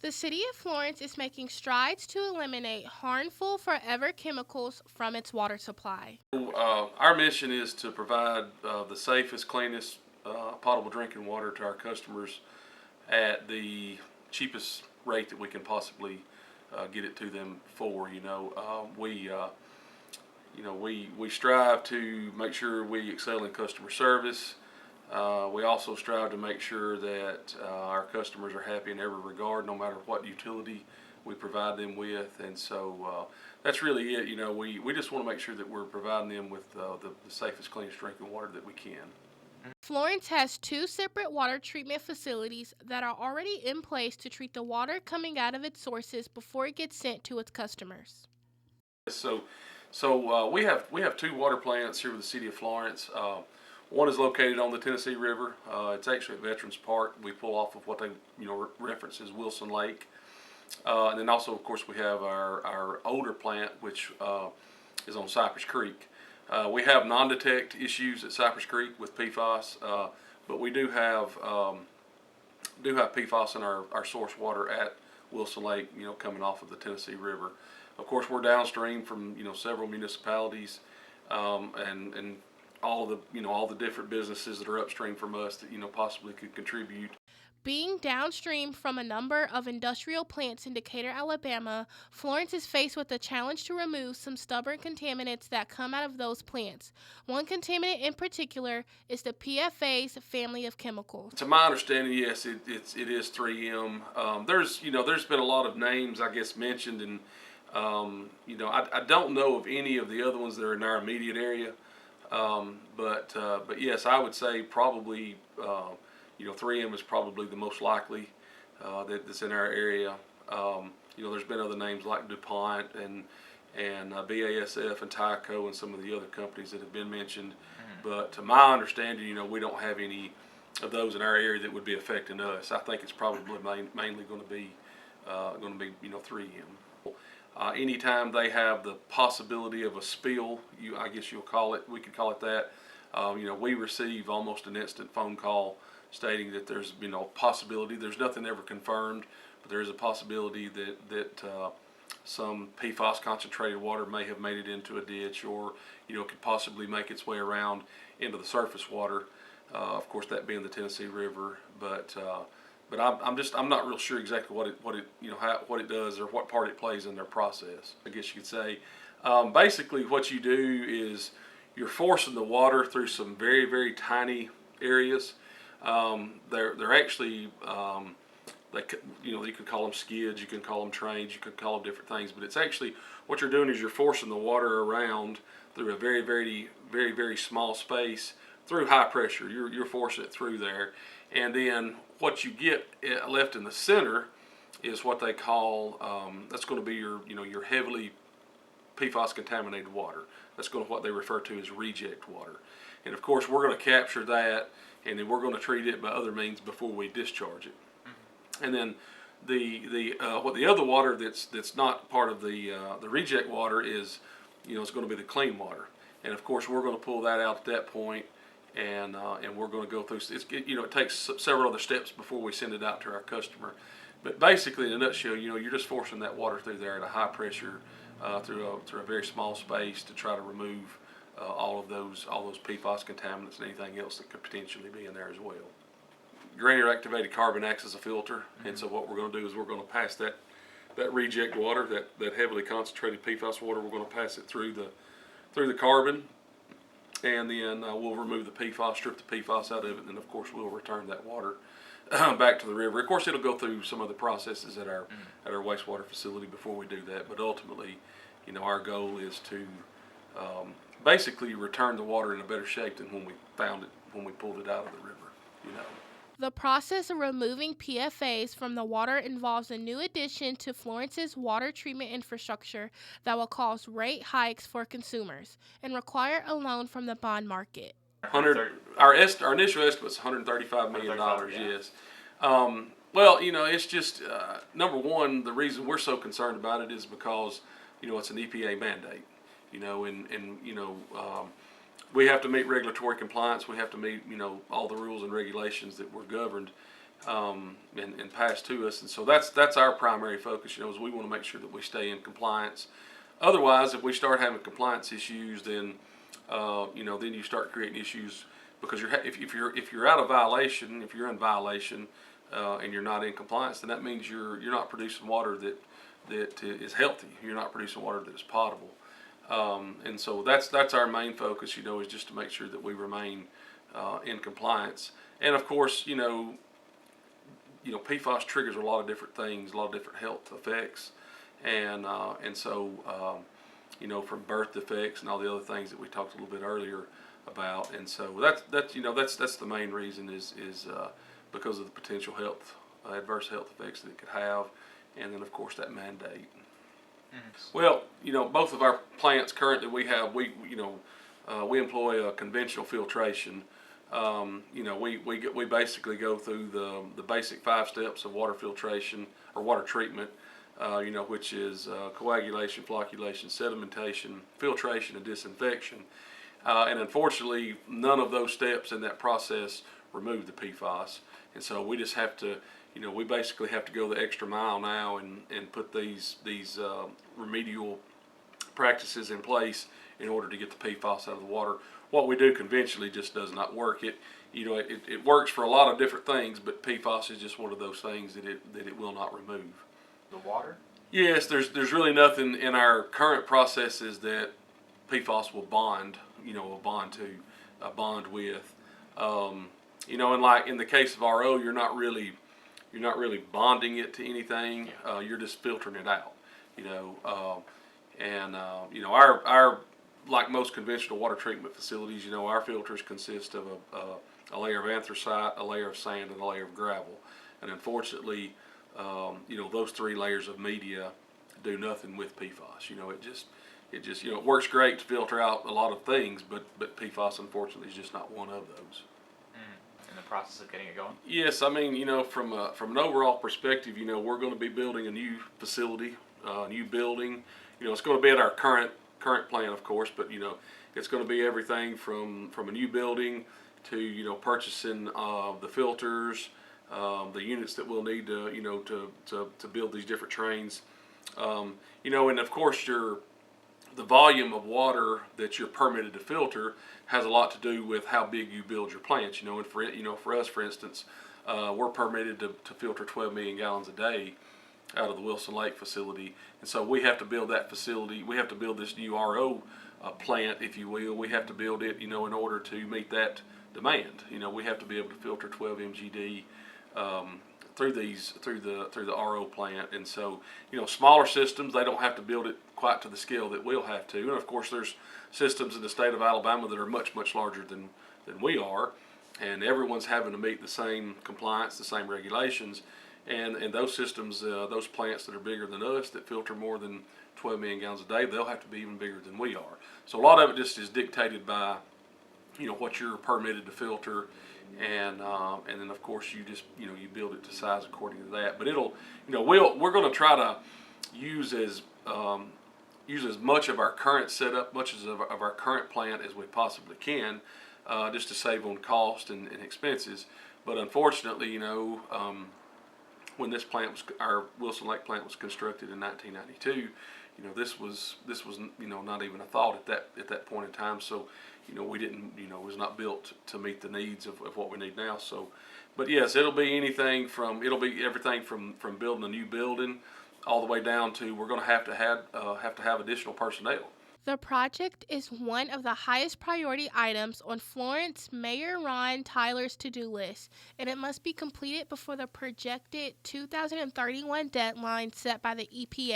The city of Florence is making strides to eliminate harmful forever chemicals from its water supply. Our mission is to provide the safest, cleanest potable drinking water to our customers at the cheapest rate that we can possibly get it to them for. We strive to make sure we excel in customer service. We also strive to make sure that our customers are happy in every regard, no matter what utility we provide them with. And so that's really it. We just want to make sure that we're providing them with the safest, cleanest drinking water that we can. Florence has two separate water treatment facilities that are already in place to treat the water coming out of its sources before it gets sent to its customers. So we have two water plants here with the city of Florence. One is located on the Tennessee River. It's actually at Veterans Park. We pull off of what they reference as Wilson Lake. And then also, of course, we have our older plant, which is on Cypress Creek. We have non-detect issues at Cypress Creek with PFAS, but we do have PFAS in our source water at Wilson Lake, coming off of the Tennessee River. Of course, we're downstream from several municipalities, and all the different businesses that are upstream from us that possibly could contribute. Being downstream from a number of industrial plants in Decatur, Alabama, Florence is faced with the challenge to remove some stubborn contaminants that come out of those plants. One contaminant in particular is the PFAS family of chemicals. To my understanding, yes, it is 3M. There's been a lot of names, I guess, mentioned, and I don't know of any of the other ones that are in our immediate area. But yes, I would say probably 3M is probably the most likely that's in our area. There's been other names like DuPont and BASF and Tyco and some of the other companies that have been mentioned. But to my understanding, we don't have any of those in our area that would be affecting us. I think it's probably mainly going to be 3M. Anytime they have the possibility of a spill, I guess we could call it that. We receive almost an instant phone call stating that there's possibility. There's nothing ever confirmed, but there is a possibility that some PFAS concentrated water may have made it into a ditch, or could possibly make its way around into the surface water. Of course, that being the Tennessee River, but I'm not real sure exactly what it does or what part it plays in their process, I guess you could say. Basically, what you do is you're forcing the water through some very, very tiny areas. They're actually you could call them skids, you can call them trains, you could call them different things, but it's actually what you're doing is you're forcing the water around through a very, very, very, very small space through high pressure. You're forcing it through there, and then what you get left in the center is what they call that's going to be your heavily PFAS contaminated water. That's going to what they refer to as reject water, and of course we're going to capture that, and then we're going to treat it by other means before we discharge it. And then the other water that's not part of the reject water is it's going to be the clean water, and of course we're going to pull that out at that point, and we're going to go through. It takes several other steps before we send it out to our customer, but basically in a nutshell, you're just forcing that water through there at a high pressure through a very small space to try to remove all those PFAS contaminants and anything else that could potentially be in there as well. Granular activated carbon acts as a filter, and so what we're going to do is we're going to pass that reject water, that heavily concentrated PFAS water, we're going to pass it through the carbon, and then we'll remove the PFAS, strip the PFAS out of it, and then of course we'll return that water back to the river. Of course, it'll go through some other processes at our wastewater facility before we do that, but ultimately, our goal is to basically return the water in a better shape than when we found it, when we pulled it out of the river. The process of removing PFAS from the water involves a new addition to Florence's water treatment infrastructure that will cause rate hikes for consumers and require a loan from the bond market. Our initial estimate is $135 million. Yes. Well, it's just number one. The reason we're so concerned about it is because it's an EPA mandate. We have to meet regulatory compliance. We have to meet all the rules and regulations that we're governed and passed to us. And so that's our primary focus. Is we want to make sure that we stay in compliance. Otherwise, if we start having compliance issues, then then you start creating issues because if you're out of violation, if you're in violation, and you're not in compliance, then that means you're not producing water that is healthy. You're not producing water that is potable. And so that's our main focus. Is just to make sure that we remain in compliance. And of course, PFAS triggers a lot of different things, a lot of different health effects, and so from birth defects and all the other things that we talked a little bit earlier about. And so that's the main reason is because of the potential adverse health effects that it could have, and then of course that mandate. Mm-hmm. Well, both of our plants currently we employ conventional filtration. We basically go through the basic 5 steps of water filtration or water treatment, which is coagulation, flocculation, sedimentation, filtration, and disinfection. And unfortunately, none of those steps in that process remove the PFAS. And so we just have to, we basically have to go the extra mile now and put these remedial practices in place in order to get the PFAS out of the water. What we do conventionally just does not work. It works for a lot of different things, but PFAS is just one of those things that it will not remove. The water? Yes, there's really nothing in our current processes that PFAS will bond with. And like in the case of RO, you're not really bonding it to anything. You're just filtering it out. Our like most conventional water treatment facilities, our filters consist of a layer of anthracite, a layer of sand, and a layer of gravel. And unfortunately, those 3 layers of media do nothing with PFAS. It works great to filter out a lot of things, but PFAS unfortunately is just not one of those. In the process of getting it going? Yes, from an overall perspective, we're going to be building a new facility, a new building. It's going to be at our current plant, of course, but it's going to be everything from a new building to purchasing the filters, the units that we'll need to build these different trains, and of course the volume of water that you're permitted to filter has a lot to do with how big you build your plants. And for us, for instance, we're permitted to filter 12 million gallons a day out of the Wilson Lake facility, and so we have to build that facility. We have to build this new RO plant, if you will. We have to build it, in order to meet that demand. We have to be able to filter 12 MGD through the RO plant, and so smaller systems, they don't have to build it quite to the scale that we'll have to. And of course, there's systems in the state of Alabama that are much larger than we are, and everyone's having to meet the same compliance, the same regulations. And those systems, those plants that are bigger than us, that filter more than 12 million gallons a day, they'll have to be even bigger than we are. So a lot of it just is dictated by, what you're permitted to filter, and then of course you just, you build it to size according to that. But we're going to try to use as much of our current setup, much of our current plant as we possibly can, just to save on cost and expenses. But unfortunately, when this plant our Wilson Lake plant was constructed in 1992, this was not even a thought at that point in time. So, we didn't, it was not built to meet the needs of what we need now. So, but yes, it'll be everything from building a new building all the way down to we're going to have to have additional personnel. The project is one of the highest priority items on Florence Mayor Ron Tyler's to-do list, and it must be completed before the projected 2031 deadline set by the EPA.